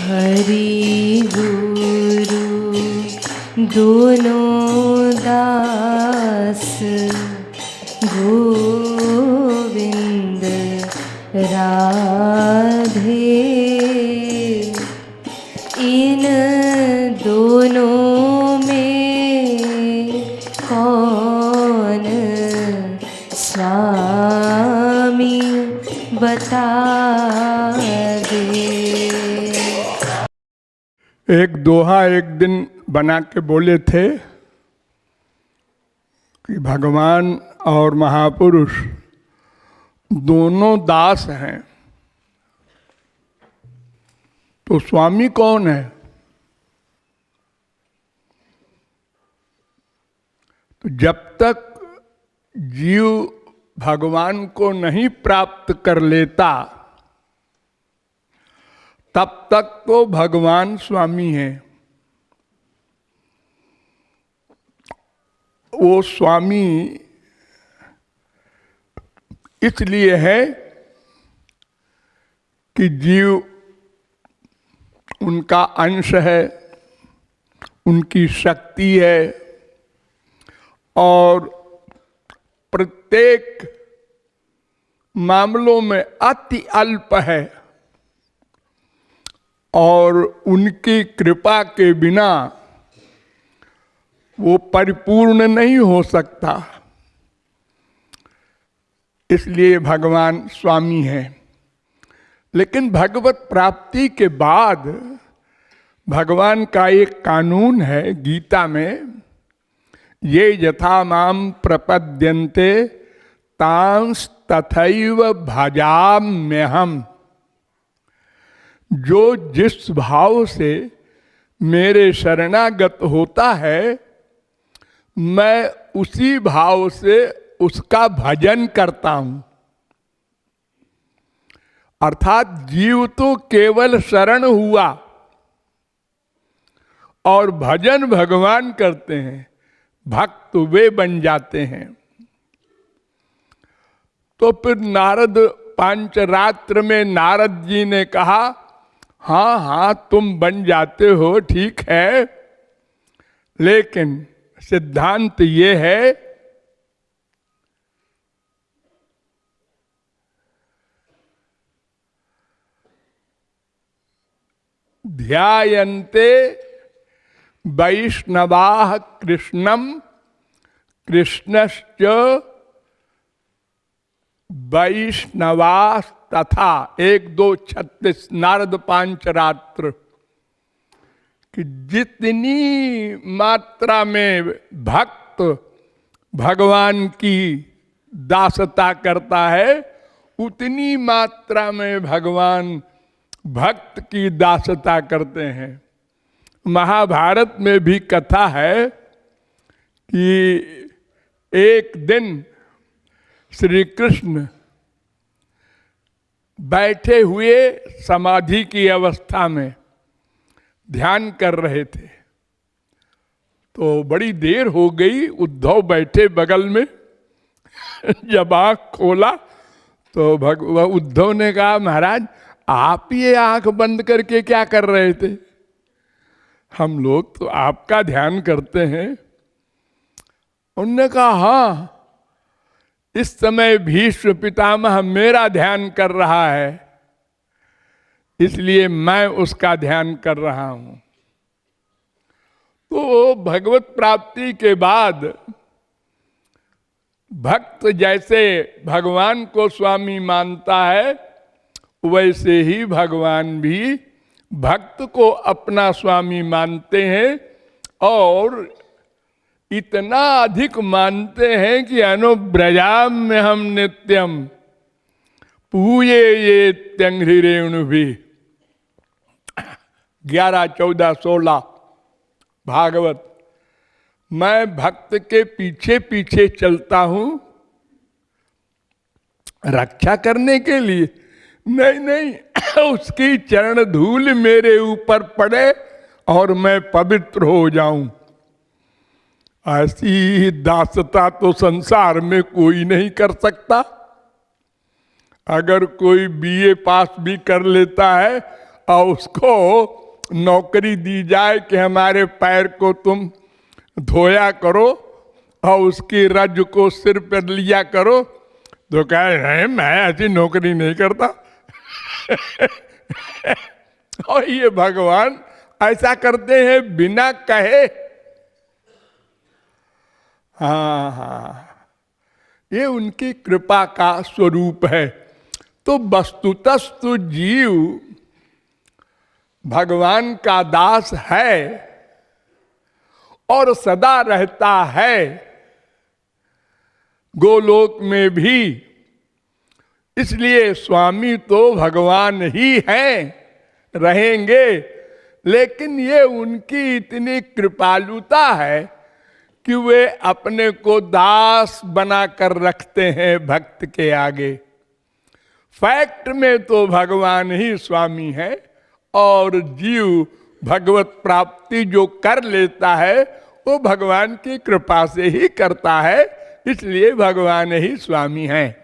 हरि गुरु दोनों दास, गोविंद राधे। इन दोनों में कौन स्वामी बता दे। एक दोहा एक दिन बना के बोले थे कि भगवान और महापुरुष दोनों दास हैं, तो स्वामी कौन है? तो जब तक जीव भगवान को नहीं प्राप्त कर लेता तब तक तो भगवान स्वामी है। वो स्वामी इसलिए है कि जीव उनका अंश है, उनकी शक्ति है और प्रत्येक मामलों में अति अल्प है और उनकी कृपा के बिना वो परिपूर्ण नहीं हो सकता। इसलिए भगवान स्वामी है। लेकिन भगवत प्राप्ति के बाद भगवान का एक कानून है गीता में, ये यथा माम प्रपद्यन्ते तांस तथैव भजाम्यहम्। जो जिस भाव से मेरे शरणागत होता है मैं उसी भाव से उसका भजन करता हूं। अर्थात जीव तो केवल शरण हुआ और भजन भगवान करते हैं, भक्त वे बन जाते हैं। तो फिर नारद पांचरात्र में नारद जी ने कहा, हाँ हाँ तुम बन जाते हो ठीक है, लेकिन सिद्धांत ये है ध्यायन्ते वैष्णवाः कृष्णं कृष्णश्च वैष्णवास्तथा। 1-2-36 नारद पांचरात्र कि जितनी मात्रा में भक्त भगवान की दासता करता है उतनी मात्रा में भगवान भक्त की दासता करते हैं। महाभारत में भी कथा है कि एक दिन श्री कृष्ण बैठे हुए समाधि की अवस्था में ध्यान कर रहे थे, तो बड़ी देर हो गई। उद्धव बैठे बगल में जब आंख खोला तो उद्धव ने कहा, महाराज आप ये आंख बंद करके क्या कर रहे थे? हम लोग तो आपका ध्यान करते हैं। उन्होंने कहा, हाँ इस समय भीष्म पितामह मेरा ध्यान कर रहा है, इसलिए मैं उसका ध्यान कर रहा हूं। तो भगवत प्राप्ति के बाद भक्त जैसे भगवान को स्वामी मानता है, वैसे ही भगवान भी भक्त को अपना स्वामी मानते हैं और इतना अधिक मानते हैं कि अनुव्रजाम्य हम नित्यम पूये ये त्यंघ्रिरेणु भी। 11, 14, 16 भागवत। मैं भक्त के पीछे पीछे चलता हूं रक्षा करने के लिए, नहीं नहीं उसकी चरण धूल मेरे ऊपर पड़े और मैं पवित्र हो जाऊं। ऐसी दासता तो संसार में कोई नहीं कर सकता। अगर कोई बीए पास भी कर लेता है और उसको नौकरी दी जाए कि हमारे पैर को तुम धोया करो और उसकी रज को सिर पर लिया करो, तो कहे नहीं मैं ऐसी नौकरी नहीं करता। और ये भगवान ऐसा करते हैं बिना कहे। हाँ हाँ, ये उनकी कृपा का स्वरूप है। तो वस्तुतस्तु जीव भगवान का दास है और सदा रहता है गोलोक में भी, इसलिए स्वामी तो भगवान ही हैं, रहेंगे। लेकिन ये उनकी इतनी कृपालुता है कि वे अपने को दास बनाकर रखते हैं भक्त के आगे। फैक्ट में तो भगवान ही स्वामी है और जीव भगवत प्राप्ति जो कर लेता है वो भगवान की कृपा से ही करता है, इसलिए भगवान ही स्वामी हैं।